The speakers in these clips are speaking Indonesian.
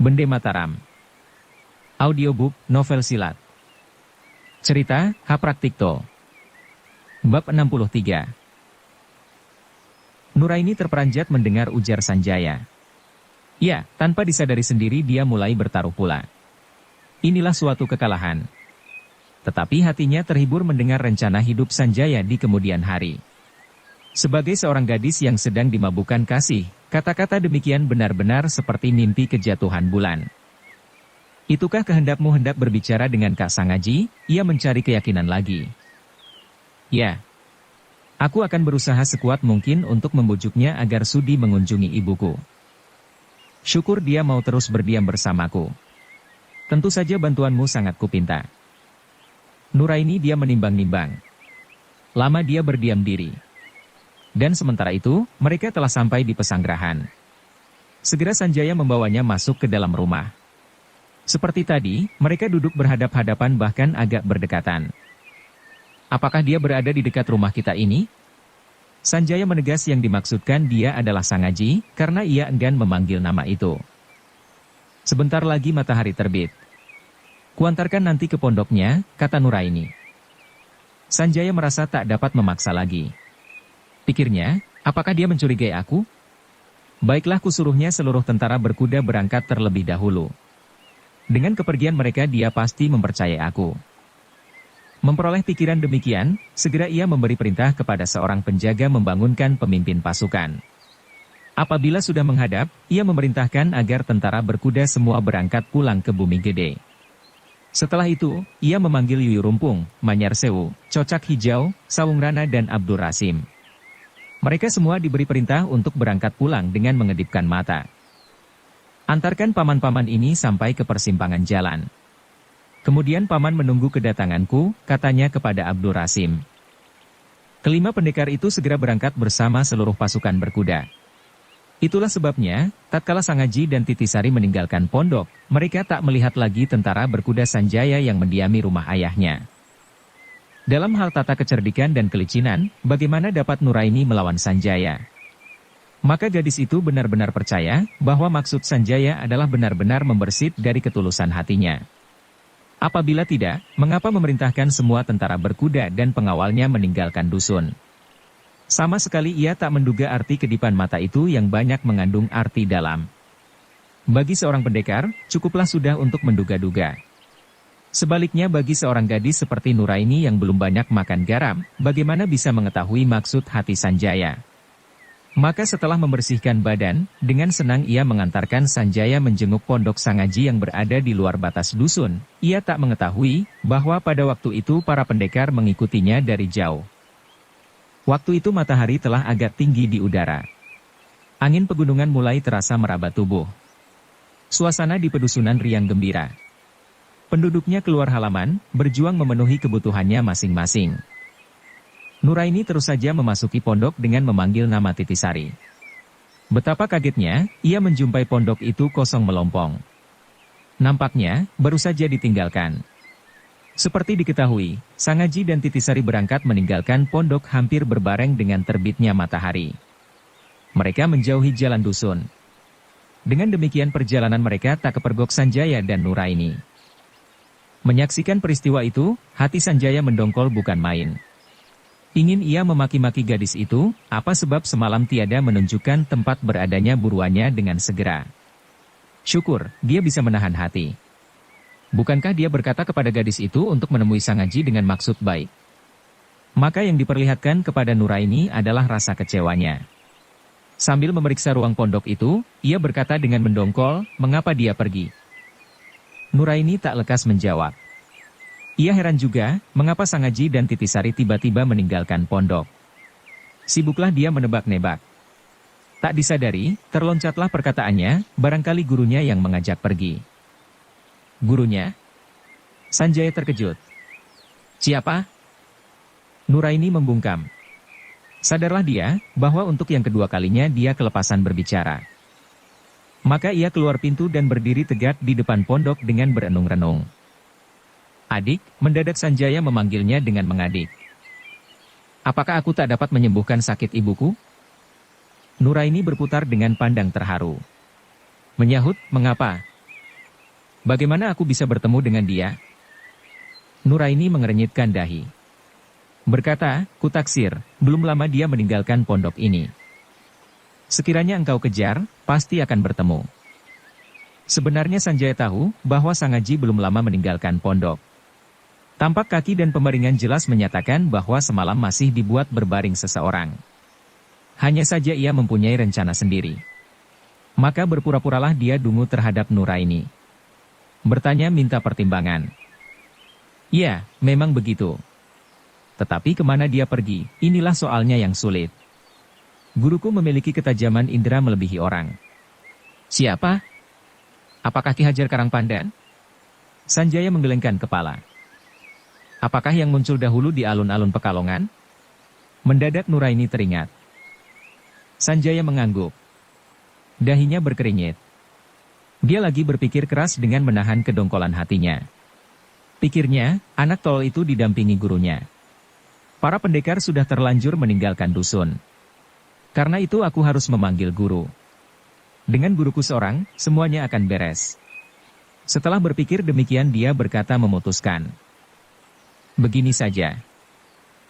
Bende Mataram. Audiobook, novel silat. Cerita, Hapraktikto. Bab 63. Nuraini terperanjat mendengar ujar Sanjaya. Ya, tanpa disadari sendiri dia mulai bertaruh pula. Inilah suatu kekalahan. Tetapi hatinya terhibur mendengar rencana hidup Sanjaya di kemudian hari. Sebagai seorang gadis yang sedang dimabukkan kasih, kata-kata demikian benar-benar seperti mimpi kejatuhan bulan. Itukah kehendakmu hendak berbicara dengan Kak Sangaji? Ia mencari keyakinan lagi. Ya. Aku akan berusaha sekuat mungkin untuk membujuknya agar sudi mengunjungi ibuku. Syukur dia mau terus berdiam bersamaku. Tentu saja bantuanmu sangat kupinta. Nuraini dia menimbang-nimbang. Lama dia berdiam diri. Dan sementara itu, mereka telah sampai di pesanggerahan. Segera Sanjaya membawanya masuk ke dalam rumah. Seperti tadi, mereka duduk berhadap-hadapan bahkan agak berdekatan. Apakah dia berada di dekat rumah kita ini? Sanjaya menegas yang dimaksudkan dia adalah Sangaji, karena ia enggan memanggil nama itu. Sebentar lagi matahari terbit. Kuantarkan nanti ke pondoknya, kata Nuraini. Sanjaya merasa tak dapat memaksa lagi. Pikirnya, apakah dia mencurigai aku? Baiklah kusuruhnya seluruh tentara berkuda berangkat terlebih dahulu. Dengan kepergian mereka dia pasti mempercayai aku. Memperoleh pikiran demikian, segera ia memberi perintah kepada seorang penjaga membangunkan pemimpin pasukan. Apabila sudah menghadap, ia memerintahkan agar tentara berkuda semua berangkat pulang ke Bumi Gede. Setelah itu, ia memanggil Yuyu Rumpung, Manyar Sewu, Cocak Hijau, Sawung Rana dan Abdur Rasim. Mereka semua diberi perintah untuk berangkat pulang dengan mengedipkan mata. Antarkan paman-paman ini sampai ke persimpangan jalan. Kemudian paman menunggu kedatanganku, katanya kepada Abdur Rasim. Kelima pendekar itu segera berangkat bersama seluruh pasukan berkuda. Itulah sebabnya, tatkala Sangaji dan Titisari meninggalkan pondok, mereka tak melihat lagi tentara berkuda Sanjaya yang mendiami rumah ayahnya. Dalam hal tata kecerdikan dan kelicinan, bagaimana dapat Nuraini melawan Sanjaya? Maka gadis itu benar-benar percaya bahwa maksud Sanjaya adalah benar-benar membersit dari ketulusan hatinya. Apabila tidak, mengapa memerintahkan semua tentara berkuda dan pengawalnya meninggalkan dusun? Sama sekali ia tak menduga arti kedipan mata itu yang banyak mengandung arti dalam. Bagi seorang pendekar, cukuplah sudah untuk menduga-duga. Sebaliknya bagi seorang gadis seperti Nuraini yang belum banyak makan garam, bagaimana bisa mengetahui maksud hati Sanjaya? Maka setelah membersihkan badan, dengan senang ia mengantarkan Sanjaya menjenguk pondok Sangaji yang berada di luar batas dusun. Ia tak mengetahui bahwa pada waktu itu para pendekar mengikutinya dari jauh. Waktu itu matahari telah agak tinggi di udara. Angin pegunungan mulai terasa meraba tubuh. Suasana di pedusunan riang gembira. Penduduknya keluar halaman, berjuang memenuhi kebutuhannya masing-masing. Nuraini terus saja memasuki pondok dengan memanggil nama Titisari. Betapa kagetnya, ia menjumpai pondok itu kosong melompong. Nampaknya, baru saja ditinggalkan. Seperti diketahui, Sangaji dan Titisari berangkat meninggalkan pondok hampir berbareng dengan terbitnya matahari. Mereka menjauhi jalan dusun. Dengan demikian perjalanan mereka tak kepergok Sanjaya dan Nuraini. Menyaksikan peristiwa itu, hati Sanjaya mendongkol bukan main. Ingin ia memaki-maki gadis itu, apa sebab semalam tiada menunjukkan tempat beradanya buruannya dengan segera. Syukur, dia bisa menahan hati. Bukankah dia berkata kepada gadis itu untuk menemui Sangaji dengan maksud baik? Maka yang diperlihatkan kepada Nuraini adalah rasa kecewanya. Sambil memeriksa ruang pondok itu, ia berkata dengan mendongkol, mengapa dia pergi? Nuraini tak lekas menjawab. Ia heran juga, mengapa Sangaji dan Titisari tiba-tiba meninggalkan pondok. Sibuklah dia menebak-nebak. Tak disadari, terloncatlah perkataannya, barangkali gurunya yang mengajak pergi. Gurunya? Sanjaya terkejut. Siapa? Nuraini membungkam. Sadarlah dia, bahwa untuk yang kedua kalinya dia kelepasan berbicara. Maka ia keluar pintu dan berdiri tegak di depan pondok dengan berenung-renung. Adik, mendadak Sanjaya memanggilnya dengan mengadik. Apakah aku tak dapat menyembuhkan sakit ibuku? Nuraini berputar dengan pandang terharu. Menyahut, mengapa? Bagaimana aku bisa bertemu dengan dia? Nuraini mengerenyitkan dahi. Berkata, kutaksir, belum lama dia meninggalkan pondok ini. Sekiranya engkau kejar, pasti akan bertemu. Sebenarnya Sanjaya tahu bahwa Sangaji belum lama meninggalkan pondok. Tampak kaki dan pembaringan jelas menyatakan bahwa semalam masih dibuat berbaring seseorang. Hanya saja ia mempunyai rencana sendiri. Maka berpura-puralah dia dungu terhadap Nuraini. Bertanya minta pertimbangan. Ya, memang begitu. Tetapi kemana dia pergi, inilah soalnya yang sulit. Guruku memiliki ketajaman indera melebihi orang. Siapa? Apakah Ki Hajar Karangpandan? Sanjaya menggelengkan kepala. Apakah yang muncul dahulu di alun-alun Pekalongan? Mendadak Nuraini teringat. Sanjaya mengangguk. Dahinya berkeringat. Dia lagi berpikir keras dengan menahan kedongkolan hatinya. Pikirnya, anak tolol itu didampingi gurunya. Para pendekar sudah terlanjur meninggalkan dusun. Karena itu aku harus memanggil guru. Dengan guruku seorang, semuanya akan beres. Setelah berpikir demikian dia berkata memutuskan. Begini saja.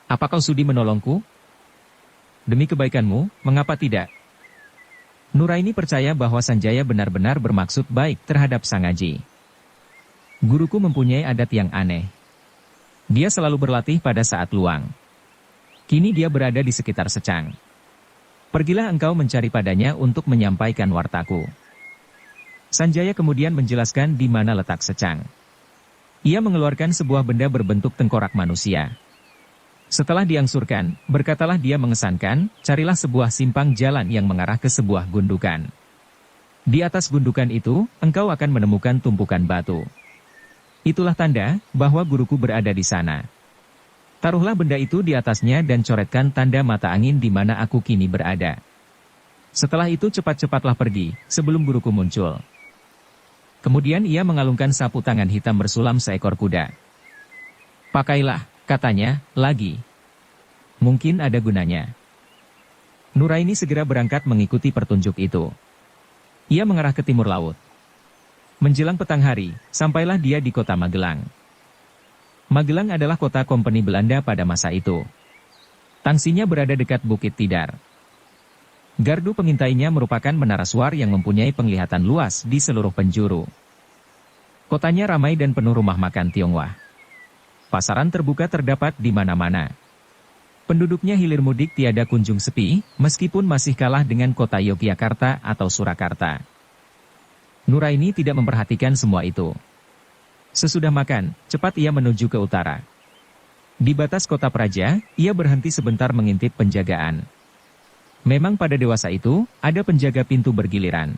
Apa kau sudi menolongku? Demi kebaikanmu, mengapa tidak? Nuraini percaya bahwa Sanjaya benar-benar bermaksud baik terhadap Sangaji. Guruku mempunyai adat yang aneh. Dia selalu berlatih pada saat luang. Kini dia berada di sekitar Secang. Pergilah engkau mencari padanya untuk menyampaikan wartaku. Sanjaya kemudian menjelaskan di mana letak Secang. Ia mengeluarkan sebuah benda berbentuk tengkorak manusia. Setelah diangsurkan, berkatalah dia mengesankan, carilah sebuah simpang jalan yang mengarah ke sebuah gundukan. Di atas gundukan itu, engkau akan menemukan tumpukan batu. Itulah tanda bahwa guruku berada di sana. Taruhlah benda itu di atasnya dan coretkan tanda mata angin di mana aku kini berada. Setelah itu cepat-cepatlah pergi, sebelum guruku muncul. Kemudian ia mengalungkan sapu tangan hitam bersulam seekor kuda. Pakailah, katanya, lagi. Mungkin ada gunanya. Nuraini segera berangkat mengikuti pertunjuk itu. Ia mengarah ke timur laut. Menjelang petang hari, sampailah dia di kota Magelang. Magelang adalah kota kompeni Belanda pada masa itu. Tangsinya berada dekat Bukit Tidar. Gardu pengintainya merupakan menara suar yang mempunyai penglihatan luas di seluruh penjuru. Kotanya ramai dan penuh rumah makan Tionghoa. Pasaran terbuka terdapat di mana-mana. Penduduknya hilir mudik tiada kunjung sepi, meskipun masih kalah dengan kota Yogyakarta atau Surakarta. Nuraini tidak memperhatikan semua itu. Sesudah makan, cepat ia menuju ke utara. Di batas kota Praja, ia berhenti sebentar mengintip penjagaan. Memang pada dewasa itu, ada penjaga pintu bergiliran.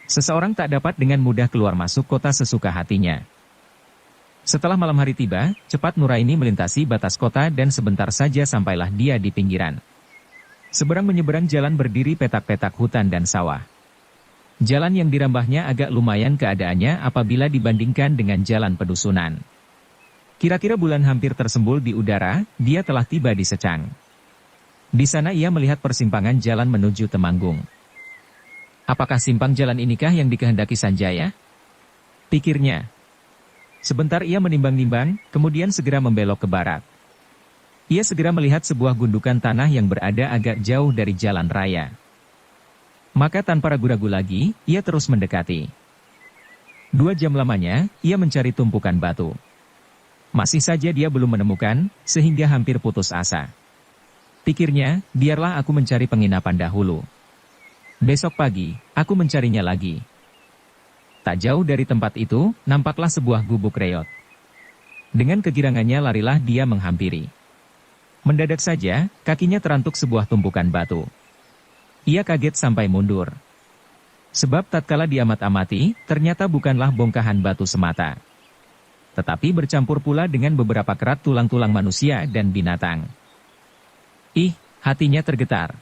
Seseorang tak dapat dengan mudah keluar masuk kota sesuka hatinya. Setelah malam hari tiba, cepat Nuraini melintasi batas kota dan sebentar saja sampailah dia di pinggiran. Seberang menyeberang jalan berdiri petak-petak hutan dan sawah. Jalan yang dirambahnya agak lumayan keadaannya apabila dibandingkan dengan jalan pedusunan. Kira-kira bulan hampir tersembul di udara, dia telah tiba di Secang. Di sana ia melihat persimpangan jalan menuju Temanggung. Apakah simpang jalan inikah yang dikehendaki Sanjaya? Pikirnya. Sebentar ia menimbang-nimbang, kemudian segera membelok ke barat. Ia segera melihat sebuah gundukan tanah yang berada agak jauh dari jalan raya. Maka tanpa ragu-ragu lagi, ia terus mendekati. 2 jam lamanya, ia mencari tumpukan batu. Masih saja dia belum menemukan, sehingga hampir putus asa. Pikirnya, biarlah aku mencari penginapan dahulu. Besok pagi, aku mencarinya lagi. Tak jauh dari tempat itu, nampaklah sebuah gubuk reot. Dengan kegirangannya larilah dia menghampiri. Mendadak saja, kakinya terantuk sebuah tumpukan batu. Ia kaget sampai mundur. Sebab tatkala diamat-amati, ternyata bukanlah bongkahan batu semata. Tetapi bercampur pula dengan beberapa kerat tulang-tulang manusia dan binatang. Ih, hatinya tergetar.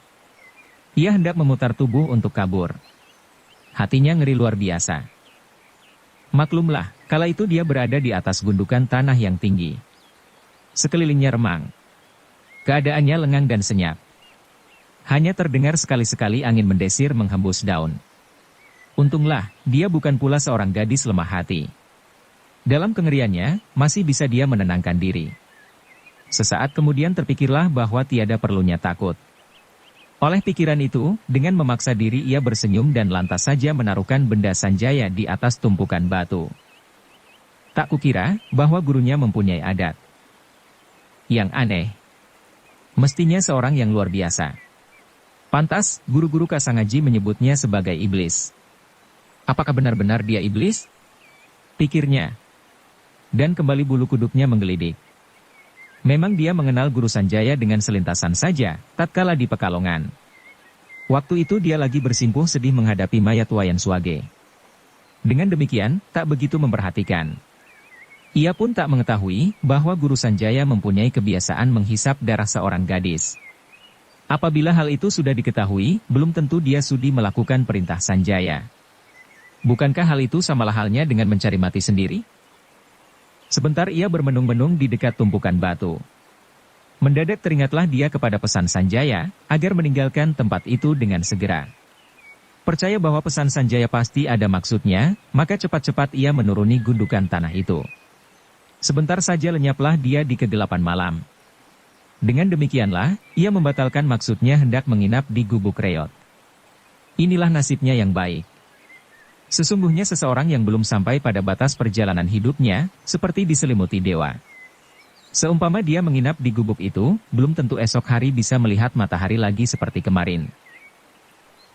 Ia hendak memutar tubuh untuk kabur. Hatinya ngeri luar biasa. Maklumlah, kala itu dia berada di atas gundukan tanah yang tinggi. Sekelilingnya remang. Keadaannya lengang dan senyap. Hanya terdengar sekali-sekali angin mendesir menghembus daun. Untunglah, dia bukan pula seorang gadis lemah hati. Dalam kengeriannya, masih bisa dia menenangkan diri. Sesaat kemudian terpikirlah bahwa tiada perlunya takut. Oleh pikiran itu, dengan memaksa diri ia bersenyum dan lantas saja menaruhkan benda Sanjaya di atas tumpukan batu. Tak kukira bahwa gurunya mempunyai adat yang aneh. Mestinya seorang yang luar biasa. Pantas, guru-guru Kasangaji menyebutnya sebagai iblis. Apakah benar-benar dia iblis? Pikirnya. Dan kembali bulu kuduknya menggelidik. Memang dia mengenal Guru Sanjaya dengan selintasan saja, tatkala di Pekalongan. Waktu itu dia lagi bersimpuh sedih menghadapi mayat Wayan Swage. Dengan demikian, tak begitu memperhatikan. Ia pun tak mengetahui bahwa Guru Sanjaya mempunyai kebiasaan menghisap darah seorang gadis. Apabila hal itu sudah diketahui, belum tentu dia sudi melakukan perintah Sanjaya. Bukankah hal itu samalah halnya dengan mencari mati sendiri? Sebentar ia bermenung-menung di dekat tumpukan batu. Mendadak teringatlah dia kepada pesan Sanjaya, agar meninggalkan tempat itu dengan segera. Percaya bahwa pesan Sanjaya pasti ada maksudnya, maka cepat-cepat ia menuruni gundukan tanah itu. Sebentar saja lenyaplah dia di kegelapan malam. Dengan demikianlah, ia membatalkan maksudnya hendak menginap di gubuk reot. Inilah nasibnya yang baik. Sesungguhnya seseorang yang belum sampai pada batas perjalanan hidupnya, seperti diselimuti dewa. Seumpama dia menginap di gubuk itu, belum tentu esok hari bisa melihat matahari lagi seperti kemarin.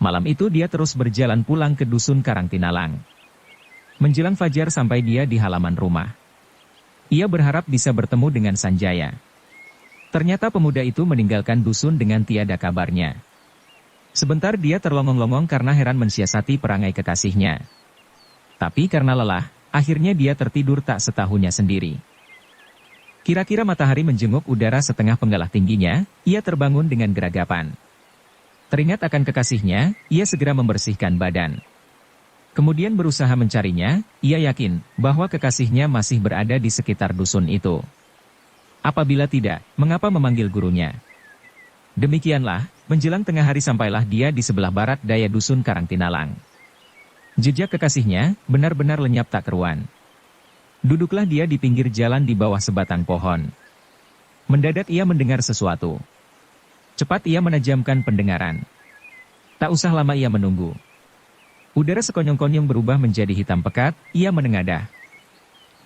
Malam itu dia terus berjalan pulang ke dusun Karangtinalang. Menjelang fajar sampai dia di halaman rumah. Ia berharap bisa bertemu dengan Sanjaya. Ternyata pemuda itu meninggalkan dusun dengan tiada kabarnya. Sebentar dia terlongong-longong karena heran mensiasati perangai kekasihnya. Tapi karena lelah, akhirnya dia tertidur tak setahunya sendiri. Kira-kira matahari menjenguk udara setengah penggalah tingginya, ia terbangun dengan geragapan. Teringat akan kekasihnya, ia segera membersihkan badan. Kemudian berusaha mencarinya, ia yakin bahwa kekasihnya masih berada di sekitar dusun itu. Apabila tidak, mengapa memanggil gurunya? Demikianlah, menjelang tengah hari sampailah dia di sebelah barat daya dusun Karangtinalang. Jejak kekasihnya benar-benar lenyap tak keruan. Duduklah dia di pinggir jalan di bawah sebatang pohon. Mendadak ia mendengar sesuatu. Cepat ia menajamkan pendengaran. Tak usah lama ia menunggu. Udara sekonyong-konyong berubah menjadi hitam pekat, ia menengadah.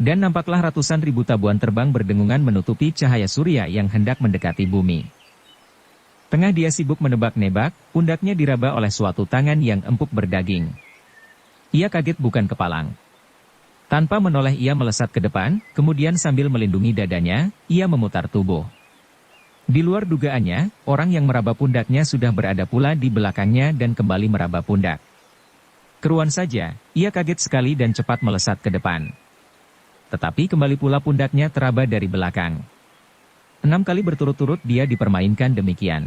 Dan nampaklah ratusan ribu tabuan terbang berdengungan menutupi cahaya surya yang hendak mendekati bumi. Tengah dia sibuk menebak-nebak, pundaknya diraba oleh suatu tangan yang empuk berdaging. Ia kaget bukan kepalang. Tanpa menoleh ia melesat ke depan, kemudian sambil melindungi dadanya, ia memutar tubuh. Di luar dugaannya, orang yang meraba pundaknya sudah berada pula di belakangnya dan kembali meraba pundak. Keruan saja, ia kaget sekali dan cepat melesat ke depan. Tetapi kembali pula pundaknya teraba dari belakang. 6 kali berturut-turut dia dipermainkan demikian.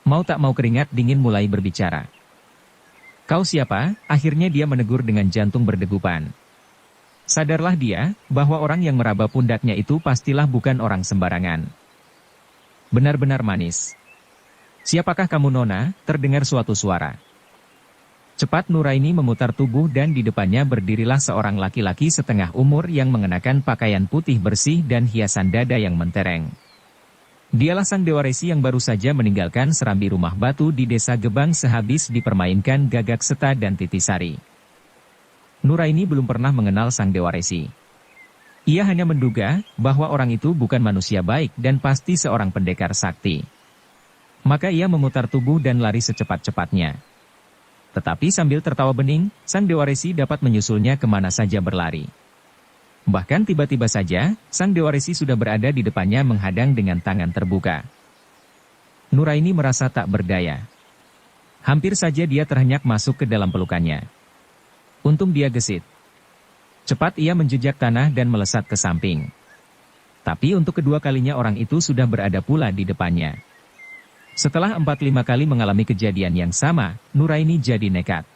Mau tak mau keringat dingin mulai berbicara. Kau siapa? Akhirnya dia menegur dengan jantung berdegupan. Sadarlah dia, bahwa orang yang meraba pundaknya itu pastilah bukan orang sembarangan. Benar-benar manis. Siapakah kamu Nona? Terdengar suatu suara. Cepat Nuraini memutar tubuh dan di depannya berdirilah seorang laki-laki setengah umur yang mengenakan pakaian putih bersih dan hiasan dada yang mentereng. Dialah sang Dewa Resi yang baru saja meninggalkan serambi rumah batu di desa Gebang sehabis dipermainkan Gagak Seta dan Titisari. Nuraini belum pernah mengenal sang Dewa Resi. Ia hanya menduga bahwa orang itu bukan manusia baik dan pasti seorang pendekar sakti. Maka ia memutar tubuh dan lari secepat-cepatnya. Tetapi sambil tertawa bening, sang Dewa Resi dapat menyusulnya kemana saja berlari. Bahkan tiba-tiba saja, sang Dewa Resi sudah berada di depannya menghadang dengan tangan terbuka. Nuraini merasa tak berdaya. Hampir saja dia terhenyak masuk ke dalam pelukannya. Untung dia gesit. Cepat ia menjejak tanah dan melesat ke samping. Tapi untuk kedua kalinya orang itu sudah berada pula di depannya. Setelah 4-5 kali mengalami kejadian yang sama, Nuraini jadi nekat.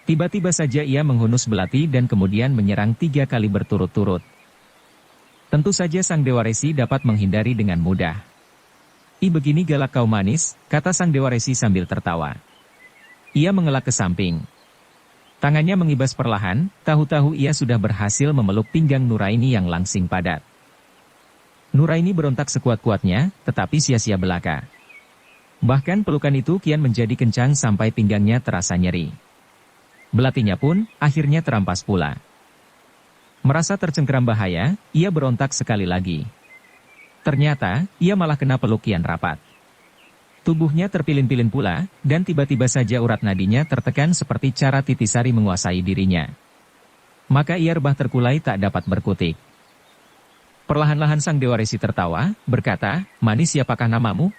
Tiba-tiba saja ia menghunus belati dan kemudian menyerang 3 kali berturut-turut. Tentu saja sang Dewa Resi dapat menghindari dengan mudah. Begini galak kau manis, kata sang Dewa Resi sambil tertawa. Ia mengelak ke samping. Tangannya mengibas perlahan, tahu-tahu ia sudah berhasil memeluk pinggang Nuraini yang langsing padat. Nuraini berontak sekuat-kuatnya, tetapi sia-sia belaka. Bahkan pelukan itu kian menjadi kencang sampai pinggangnya terasa nyeri. Belatinya pun akhirnya terampas pula. Merasa tercengkeram bahaya, ia berontak sekali lagi. Ternyata, ia malah kena peluk kian rapat. Tubuhnya terpilin-pilin pula, dan tiba-tiba saja urat nadinya tertekan seperti cara Titisari menguasai dirinya. Maka ia rebah terkulai tak dapat berkutik. Perlahan-lahan sang Dewa Resi tertawa, berkata, "Manis, siapakah namamu?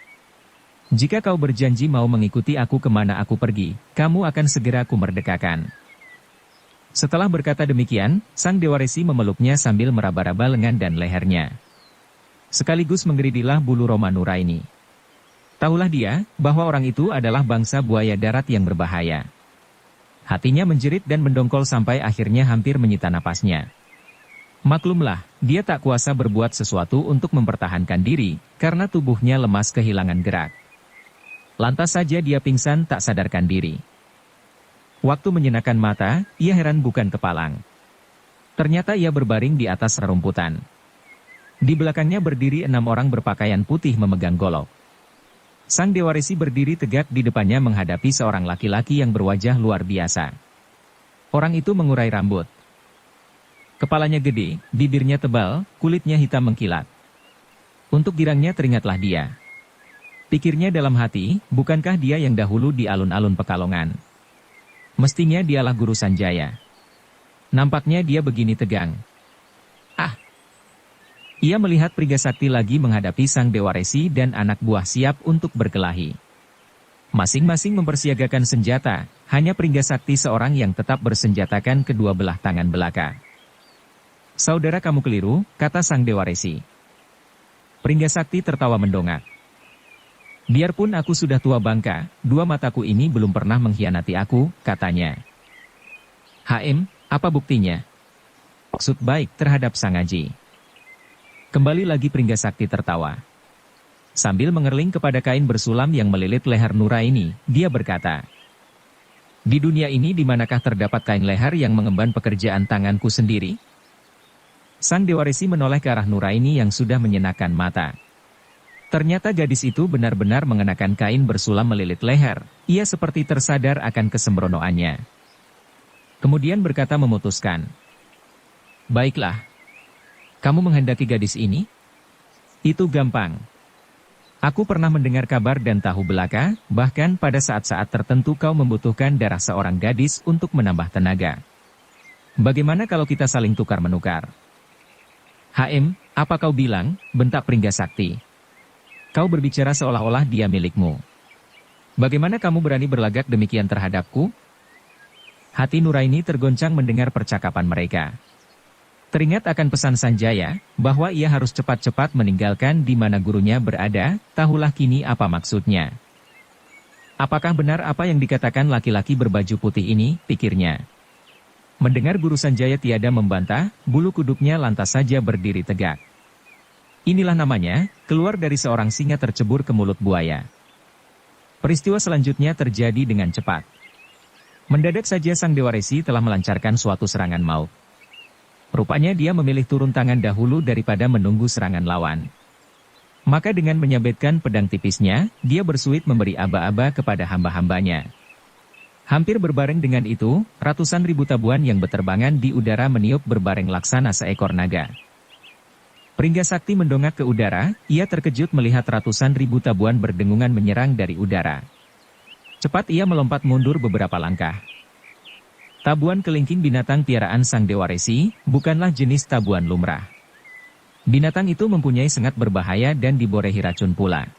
Jika kau berjanji mau mengikuti aku kemana aku pergi, kamu akan segera kumerdekakan." Setelah berkata demikian, sang Dewa Resi memeluknya sambil meraba-raba lengan dan lehernya. Sekaligus menggeridilah bulu roma Nuraini. Tahulah dia, bahwa orang itu adalah bangsa buaya darat yang berbahaya. Hatinya menjerit dan mendongkol sampai akhirnya hampir menyita napasnya. Maklumlah, dia tak kuasa berbuat sesuatu untuk mempertahankan diri, karena tubuhnya lemas kehilangan gerak. Lantas saja dia pingsan tak sadarkan diri. Waktu menyenakkan mata, ia heran bukan kepalang. Ternyata ia berbaring di atas rerumputan. Di belakangnya berdiri 6 orang berpakaian putih memegang golok. Sang Dewa Resi berdiri tegak di depannya menghadapi seorang laki-laki yang berwajah luar biasa. Orang itu mengurai rambut. Kepalanya gede, bibirnya tebal, kulitnya hitam mengkilat. Untuk girangnya teringatlah dia. Pikirnya dalam hati, bukankah dia yang dahulu di alun-alun Pekalongan? Mestinya dialah Guru Sanjaya. Nampaknya dia begini tegang. Ia melihat Pringgasakti lagi menghadapi sang Dewa Resi dan anak buah siap untuk berkelahi. Masing-masing mempersiagakan senjata, hanya Pringgasakti seorang yang tetap bersenjatakan kedua belah tangan belaka. "Saudara, kamu keliru," kata sang Dewa Resi. Pringgasakti tertawa mendongak. "Biarpun aku sudah tua bangka, dua mataku ini belum pernah mengkhianati aku," katanya. Apa buktinya?" "Maksud baik terhadap Sang Aji." Kembali lagi Pringgasakti tertawa. Sambil mengerling kepada kain bersulam yang melilit leher Nuraini, dia berkata, "Di dunia ini di manakah terdapat kain leher yang mengemban pekerjaan tanganku sendiri?" Sang Dewa Resi menoleh ke arah Nuraini yang sudah menyenangkan mata. Ternyata gadis itu benar-benar mengenakan kain bersulam melilit leher, ia seperti tersadar akan kesembronoannya. Kemudian berkata memutuskan, "Baiklah. Kamu menghendaki gadis ini? Itu gampang. Aku pernah mendengar kabar dan tahu belaka, bahkan pada saat-saat tertentu kau membutuhkan darah seorang gadis untuk menambah tenaga. Bagaimana kalau kita saling tukar-menukar?" Apa kau bilang?" bentak Pringgasakti. "Kau berbicara seolah-olah dia milikmu. Bagaimana kamu berani berlagak demikian terhadapku?" Hati Nuraini tergoncang mendengar percakapan mereka. Teringat akan pesan Sanjaya, bahwa ia harus cepat-cepat meninggalkan di mana gurunya berada, tahulah kini apa maksudnya. Apakah benar apa yang dikatakan laki-laki berbaju putih ini, pikirnya. Mendengar Guru Sanjaya tiada membantah, bulu kuduknya lantas saja berdiri tegak. Inilah namanya, keluar dari seorang singa tercebur ke mulut buaya. Peristiwa selanjutnya terjadi dengan cepat. Mendadak saja sang Dewa Resi telah melancarkan suatu serangan maut. Rupanya dia memilih turun tangan dahulu daripada menunggu serangan lawan. Maka dengan menyabetkan pedang tipisnya, dia bersuit memberi aba-aba kepada hamba-hambanya. Hampir berbareng dengan itu, ratusan ribu tabuan yang berterbangan di udara meniup berbareng laksana seekor naga. Pringgasakti mendongak ke udara, ia terkejut melihat ratusan ribu tabuan berdengungan menyerang dari udara. Cepat ia melompat mundur beberapa langkah. Tabuan kelingking binatang piaraan sang Dewa Resi, bukanlah jenis tabuan lumrah. Binatang itu mempunyai sengat berbahaya dan diborehi racun pula.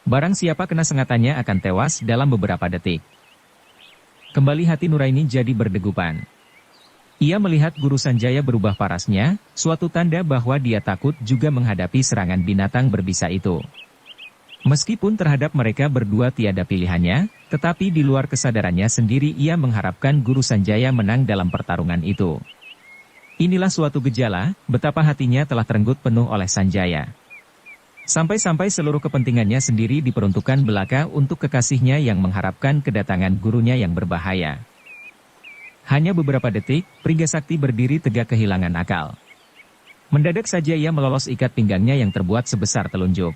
Barang siapa kena sengatannya akan tewas dalam beberapa detik. Kembali hati Nuraini jadi berdegupan. Ia melihat Guru Sanjaya berubah parasnya, suatu tanda bahwa dia takut juga menghadapi serangan binatang berbisa itu. Meskipun terhadap mereka berdua tiada pilihannya, tetapi di luar kesadarannya sendiri ia mengharapkan Guru Sanjaya menang dalam pertarungan itu. Inilah suatu gejala, betapa hatinya telah terenggut penuh oleh Sanjaya. Sampai-sampai seluruh kepentingannya sendiri diperuntukkan belaka untuk kekasihnya yang mengharapkan kedatangan gurunya yang berbahaya. Hanya beberapa detik, Pringgasakti berdiri tegak kehilangan akal. Mendadak saja ia melolos ikat pinggangnya yang terbuat sebesar telunjuk.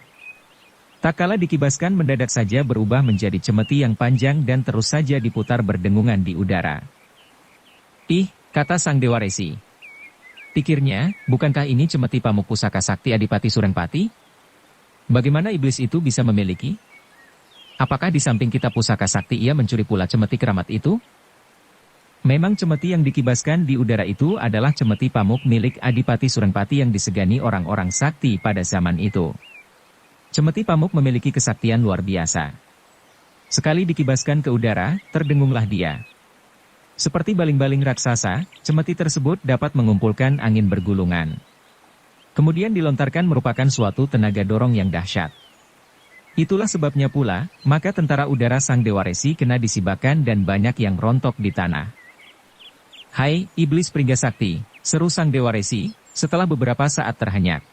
Tak kala dikibaskan mendadak saja berubah menjadi cemeti yang panjang dan terus saja diputar berdengungan di udara. Ih, kata sang Dewa Resi. Pikirnya, bukankah ini cemeti pamuk pusaka sakti Adipati Surengpati? Bagaimana iblis itu bisa memiliki? Apakah di samping kitab pusaka sakti ia mencuri pula cemeti keramat itu? Memang cemeti yang dikibaskan di udara itu adalah cemeti pamuk milik Adipati Surengpati yang disegani orang-orang sakti pada zaman itu. Cemeti pamuk memiliki kesaktian luar biasa. Sekali dikibaskan ke udara, terdengunglah dia. Seperti baling-baling raksasa, cemeti tersebut dapat mengumpulkan angin bergulungan. Kemudian dilontarkan merupakan suatu tenaga dorong yang dahsyat. Itulah sebabnya pula, maka tentara udara sang Dewa Resi kena disibakan dan banyak yang rontok di tanah. Hai, iblis Pringgasakti, seru sang Dewa Resi, setelah beberapa saat terhenyak.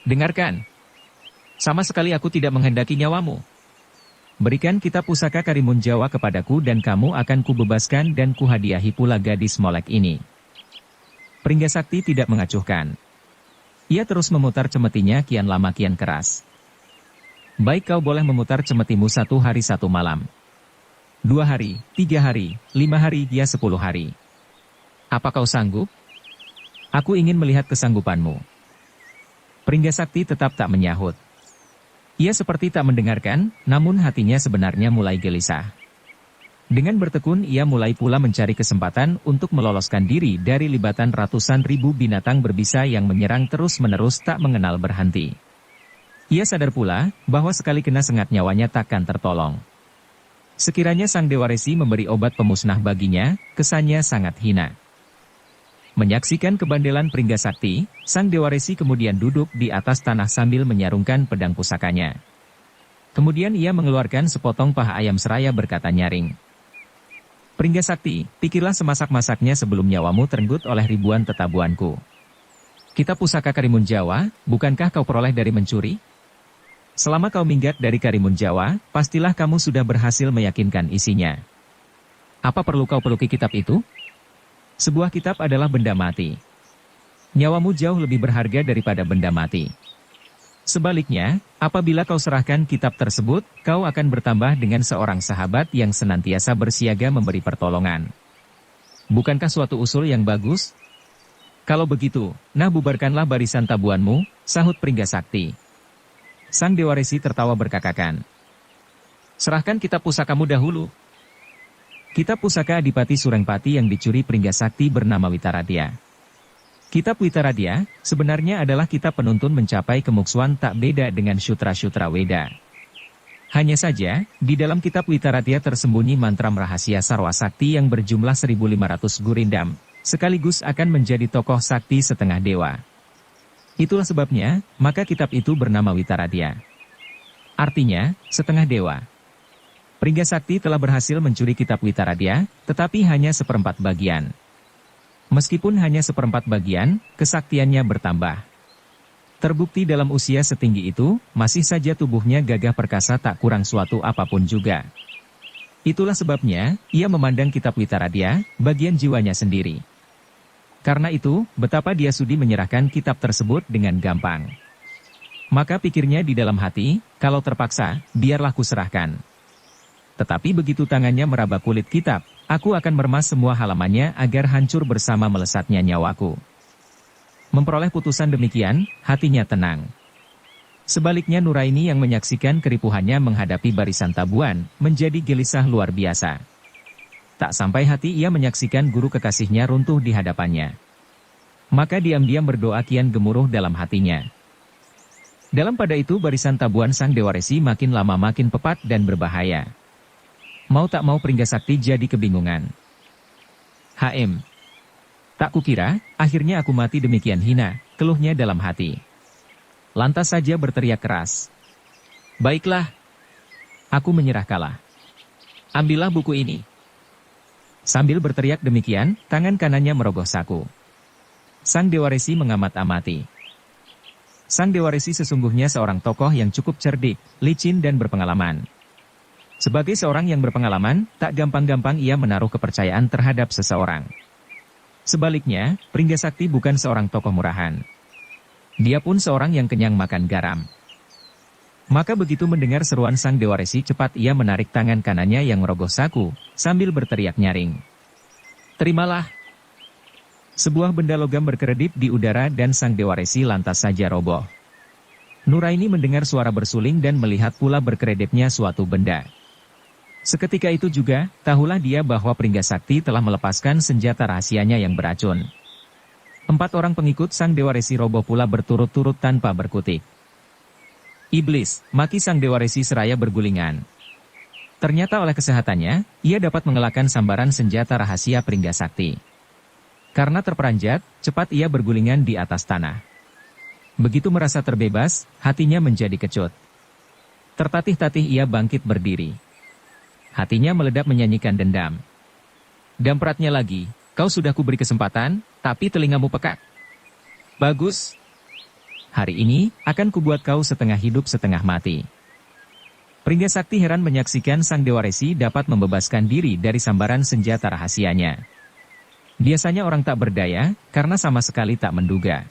Dengarkan. Sama sekali aku tidak menghendaki nyawamu. Berikan kitab pusaka Karimun Jawa kepadaku dan kamu akan kubebaskan dan kuhadiahi pula gadis molek ini. Pringgasakti tidak mengacuhkan. Ia terus memutar cemetinya kian lama kian keras. Baik, kau boleh memutar cemetimu 1 hari 1 malam. 2 hari, 3 hari, 5 hari, ya 10 hari. Apa kau sanggup? Aku ingin melihat kesanggupanmu. Pringgasakti tetap tak menyahut. Ia seperti tak mendengarkan, namun hatinya sebenarnya mulai gelisah. Dengan bertekun ia mulai pula mencari kesempatan untuk meloloskan diri dari libatan ratusan ribu binatang berbisa yang menyerang terus-menerus tak mengenal berhenti. Ia sadar pula, bahwa sekali kena sengat nyawanya takkan tertolong. Sekiranya sang Dewa Resi memberi obat pemusnah baginya, kesannya sangat hina. Menyaksikan kebandelan Pringgasakti, sang Dewa Resi kemudian duduk di atas tanah sambil menyarungkan pedang pusakanya. Kemudian ia mengeluarkan sepotong paha ayam seraya berkata nyaring. Pringgasakti, pikirlah semasak-masaknya sebelum nyawamu terenggut oleh ribuan tetabuanku. Kitab pusaka Karimun Jawa, bukankah kau peroleh dari mencuri? Selama kau minggat dari Karimun Jawa, pastilah kamu sudah berhasil meyakinkan isinya. Apa perlu kau peluki kitab itu? Sebuah kitab adalah benda mati. Nyawamu jauh lebih berharga daripada benda mati. Sebaliknya, apabila kau serahkan kitab tersebut, kau akan bertambah dengan seorang sahabat yang senantiasa bersiaga memberi pertolongan. Bukankah suatu usul yang bagus? Kalau begitu, nah bubarkanlah barisan tabuanmu, sahut Pringgasakti. Sang Dewa Resi tertawa berkakakan. Serahkan kitab pusakamu dahulu. Kitab pusaka Adipati Surengpati yang dicuri Pringgasakti bernama Witaradya. Kitab Witaradya sebenarnya adalah kitab penuntun mencapai kemuksuan tak beda dengan Sutra-Sutra Weda. Hanya saja, di dalam kitab Witaradya tersembunyi mantra rahasia Sarwa Sakti yang berjumlah 1500 gurindam, sekaligus akan menjadi tokoh sakti setengah dewa. Itulah sebabnya, maka kitab itu bernama Witaradya. Artinya, setengah dewa. Pringgasakti telah berhasil mencuri kitab Witaradya, tetapi hanya 1/4 bagian. Meskipun hanya 1/4 bagian, kesaktiannya bertambah. Terbukti dalam usia setinggi itu, masih saja tubuhnya gagah perkasa tak kurang suatu apapun juga. Itulah sebabnya, ia memandang kitab Witaradya, bagian jiwanya sendiri. Karena itu, betapa dia sudi menyerahkan kitab tersebut dengan gampang. Maka pikirnya di dalam hati, kalau terpaksa, biarlah kuserahkan. Tetapi begitu tangannya meraba kulit kitab, aku akan meremas semua halamannya agar hancur bersama melesatnya nyawaku. Memperoleh putusan demikian, hatinya tenang. Sebaliknya Nuraini yang menyaksikan keripuhannya menghadapi barisan tabuan, menjadi gelisah luar biasa. Tak sampai hati ia menyaksikan guru kekasihnya runtuh di hadapannya. Maka diam-diam berdoa kian gemuruh dalam hatinya. Dalam pada itu barisan tabuan sang Dewa Resi makin lama makin pepat dan berbahaya. Mau tak mau Pringgasakti jadi kebingungan. HM. Tak kukira, akhirnya aku mati demikian hina, keluhnya dalam hati. Lantas saja berteriak keras. Baiklah. Aku menyerah kalah. Ambillah buku ini. Sambil berteriak demikian, tangan kanannya merogoh saku. Sang Dewa Resi mengamat-amati. Sang Dewa Resi sesungguhnya seorang tokoh yang cukup cerdik, licin dan berpengalaman. Sebagai seorang yang berpengalaman, tak gampang-gampang ia menaruh kepercayaan terhadap seseorang. Sebaliknya, Pringgasakti bukan seorang tokoh murahan. Dia pun seorang yang kenyang makan garam. Maka begitu mendengar seruan sang Dewa Resi, cepat ia menarik tangan kanannya yang merogoh saku, sambil berteriak nyaring. "Terimalah!" Sebuah benda logam berkedip di udara dan sang Dewa Resi lantas saja roboh. Nuraini mendengar suara bersuling dan melihat pula berkedipnya suatu benda. Seketika itu juga, tahulah dia bahwa Pringgasakti telah melepaskan senjata rahasianya yang beracun. 4 orang pengikut sang Dewa Resi roboh pula berturut-turut tanpa berkutik. "Iblis!" maki sang Dewa Resi seraya bergulingan. Ternyata oleh kesehatannya, ia dapat mengelakkan sambaran senjata rahasia Pringgasakti. Karena terperanjat, cepat ia bergulingan di atas tanah. Begitu merasa terbebas, hatinya menjadi kecut. Tertatih-tatih ia bangkit berdiri. Hatinya meledak menyanyikan dendam. Dampratnya lagi, "Kau sudah kuberi kesempatan, tapi telingamu pekak. Bagus. Hari ini, akan kubuat kau setengah hidup setengah mati." Pringgasakti heran menyaksikan sang Dewa Resi dapat membebaskan diri dari sambaran senjata rahasianya. Biasanya orang tak berdaya, karena sama sekali tak menduga.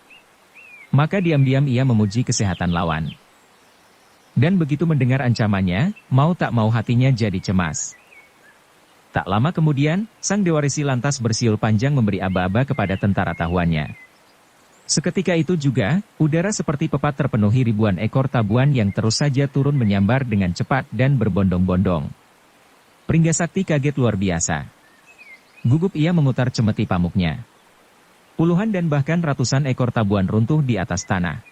Maka diam-diam ia memuji kesehatan lawan. Dan begitu mendengar ancamannya, mau tak mau hatinya jadi cemas. Tak lama kemudian, sang Dewa Resi lantas bersiul panjang memberi aba-aba kepada tentara tahuannya. Seketika itu juga, udara seperti pepat terpenuhi ribuan ekor tabuan yang terus saja turun menyambar dengan cepat dan berbondong-bondong. Pringgasakti kaget luar biasa. Gugup ia memutar cemeti pamuknya. Puluhan dan bahkan ratusan ekor tabuan runtuh di atas tanah.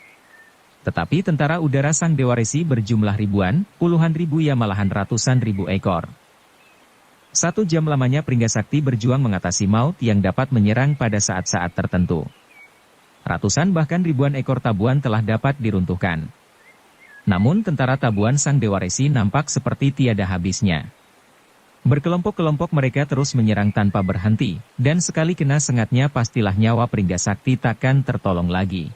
Tetapi tentara udara sang Dewa Resi berjumlah ribuan, puluhan ribu ya malahan ratusan ribu ekor. 1 jam lamanya Pringgasakti berjuang mengatasi maut yang dapat menyerang pada saat-saat tertentu. Ratusan bahkan ribuan ekor tabuan telah dapat diruntuhkan. Namun tentara tabuan sang Dewa Resi nampak seperti tiada habisnya. Berkelompok-kelompok mereka terus menyerang tanpa berhenti, dan sekali kena sengatnya pastilah nyawa Pringgasakti takkan tertolong lagi.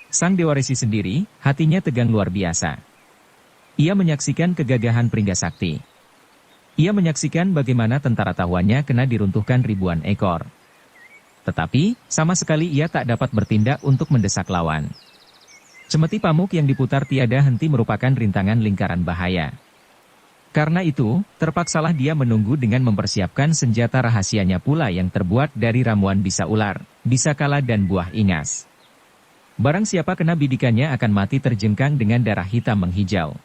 Sang Dewa Resi sendiri, hatinya tegang luar biasa. Ia menyaksikan kegagahan Pringgasakti. Ia menyaksikan bagaimana tentara tahuannya kena diruntuhkan ribuan ekor. Tetapi, sama sekali ia tak dapat bertindak untuk mendesak lawan. Cemeti pamuk yang diputar tiada henti merupakan rintangan lingkaran bahaya. Karena itu, terpaksalah dia menunggu dengan mempersiapkan senjata rahasianya pula yang terbuat dari ramuan bisa ular, bisa kala dan buah ingas. Barang siapa kena bidikannya akan mati terjengkang dengan darah hitam menghijau.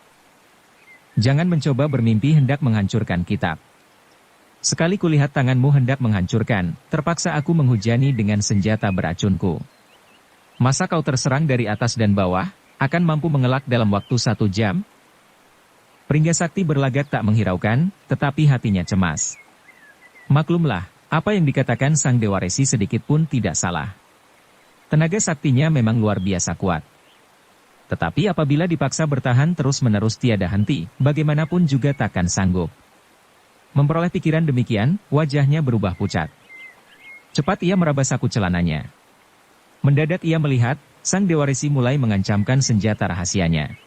Jangan mencoba bermimpi hendak menghancurkan kitab. Sekali kulihat tanganmu hendak menghancurkan, terpaksa aku menghujani dengan senjata beracunku. Masa kau terserang dari atas dan bawah, akan mampu mengelak dalam waktu 1 jam? Pringgasakti berlagak tak menghiraukan, tetapi hatinya cemas. Maklumlah, apa yang dikatakan sang Dewa Resi sedikit pun tidak salah. Tenaga saktinya memang luar biasa kuat. Tetapi apabila dipaksa bertahan terus-menerus tiada henti, bagaimanapun juga takkan sanggup. Memperoleh pikiran demikian, wajahnya berubah pucat. Cepat ia meraba saku celananya. Mendadak ia melihat, sang Dewa Resi mulai mengancamkan senjata rahasianya.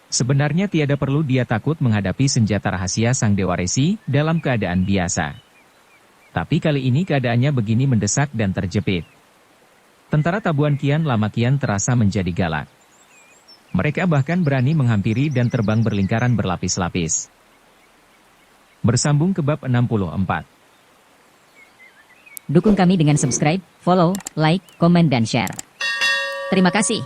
Sebenarnya tiada perlu dia takut menghadapi senjata rahasia sang Dewa Resi dalam keadaan biasa. Tapi kali ini keadaannya begini mendesak dan terjepit. Tentara tabuan kian lama kian terasa menjadi galak. Mereka bahkan berani menghampiri dan terbang berlingkaran berlapis-lapis. Bersambung ke bab 64. Dukung kami dengan subscribe, follow, like, komen dan share. Terima kasih.